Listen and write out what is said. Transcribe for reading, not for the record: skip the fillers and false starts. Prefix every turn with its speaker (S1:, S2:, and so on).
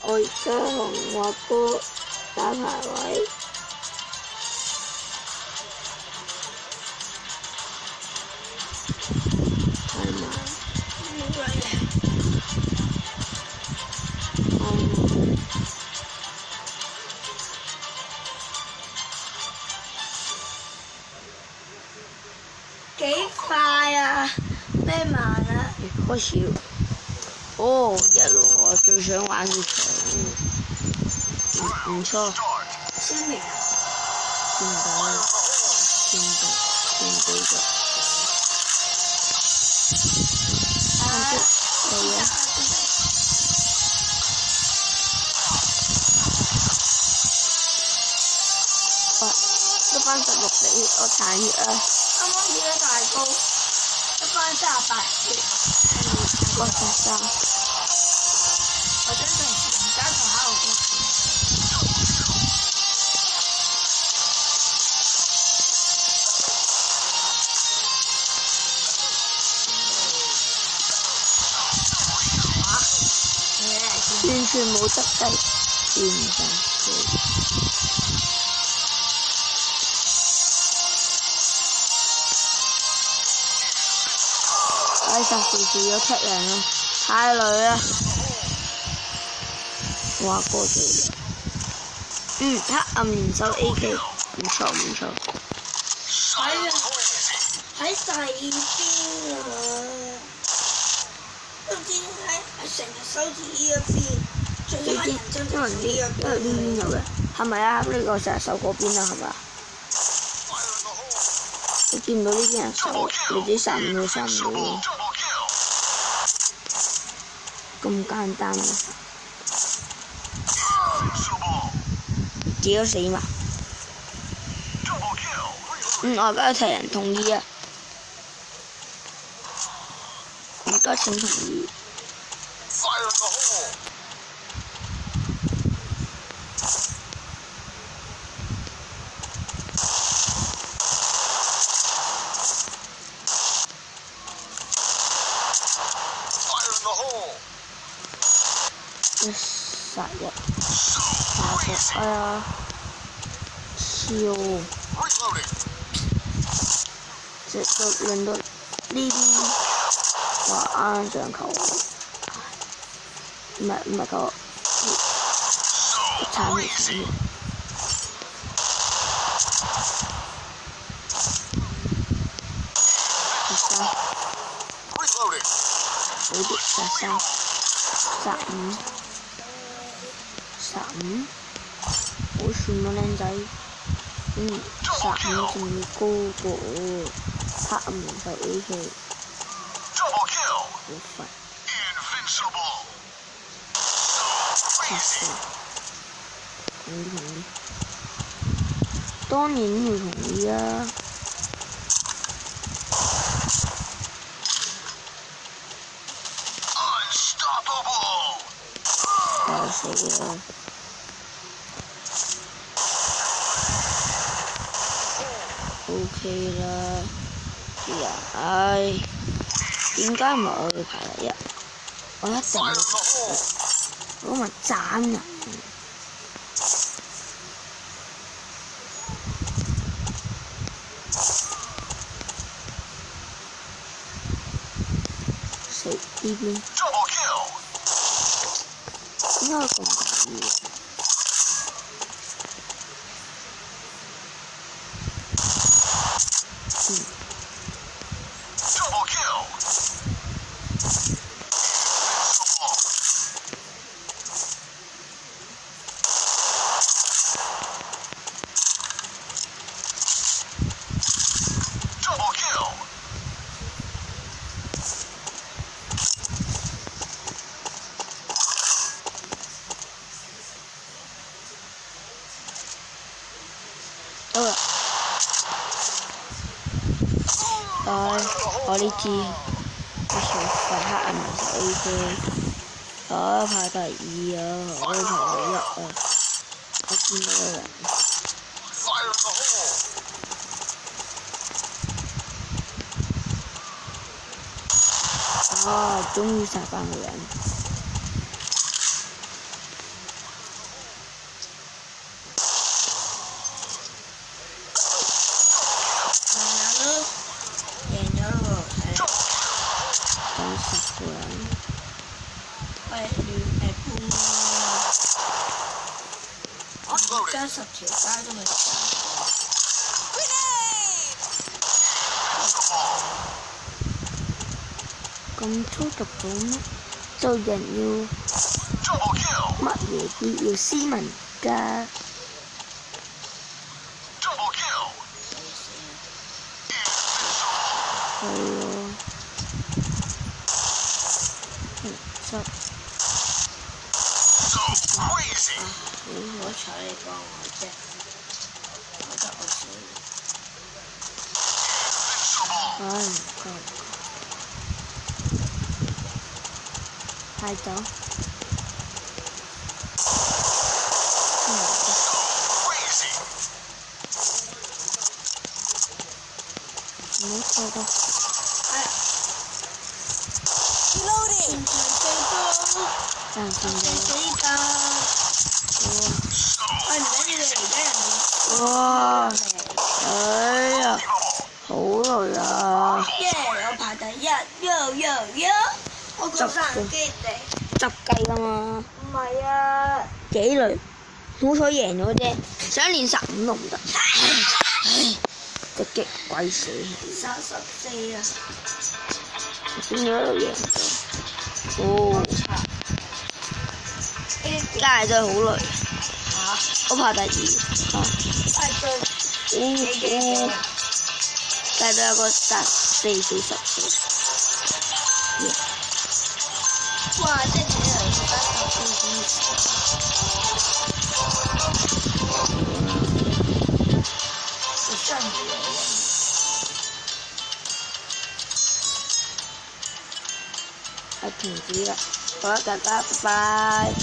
S1: 我而家同我阿哥打排位。係咪？
S2: 冇嘢。幾快啊？咩慢啊？
S1: 開始。哦，一路我最想玩嘅場，唔錯。
S2: 先嚟啊！
S1: 見到咗。係啊。一班16比，我殘血啊！
S2: 啱啱幾多大高？一班38血，
S1: 我13。
S2: 我想同人家同考我
S1: 完全冇得計，完全10時有踢人啦，太累啦！我阿哥做嘅，黑暗連手 AK， 唔錯。
S2: 喺第二邊啊！都唔知點解係成日收住呢一邊，最乞人憎就係呢一邊。
S1: 因為呢邊有嘅，係咪啊？呢個成日守嗰邊啦，係咪？你見唔到呢邊人守，你自己殺唔到喎。咁簡單嘅，自己都死嘛。我而家提人同意啊！而家請同意。殺人，哎呀，超！直到令到呢邊話啱上球，唔係球，慘嘅。殺5，好算喎靚仔，殺5仲要高過我，黑暗連手 AK， 好快，同意，當然要同意啊！死啦 ！OK 啦，唉，點解唔係我要排第一？我一定要排第一，我咪斬人！死呢邊！點解咁大意？我呢支好似係黑暗連手 AK， 排第2啊，我排第1啊，我見到有人。終於殺返個人。
S2: 30條街都未上。
S1: 咁粗俗到咩？做人要乜嘢都要斯文㗎。係喎。
S2: 好彩你幫我啫，我覺得我死。
S1: 唔該。派走。唔好錯到。
S2: Reloading。
S1: 暫時
S2: 死㗎！唔緊要，而家人哋。
S1: 哇！哎呀，好累啊！
S2: 我排第一，yo！我個殺人機地。
S1: 執雞啊嘛！
S2: 唔係啊。
S1: 幾累，好彩贏咗啫，想練15都唔得。隻激鬼死
S2: 34啊！
S1: 點解都贏咗？哦，真係真係好累。我排第2。但係都有個34、44。
S2: 哇！即係睇嚟
S1: 停止啦，好啦，大家拜拜。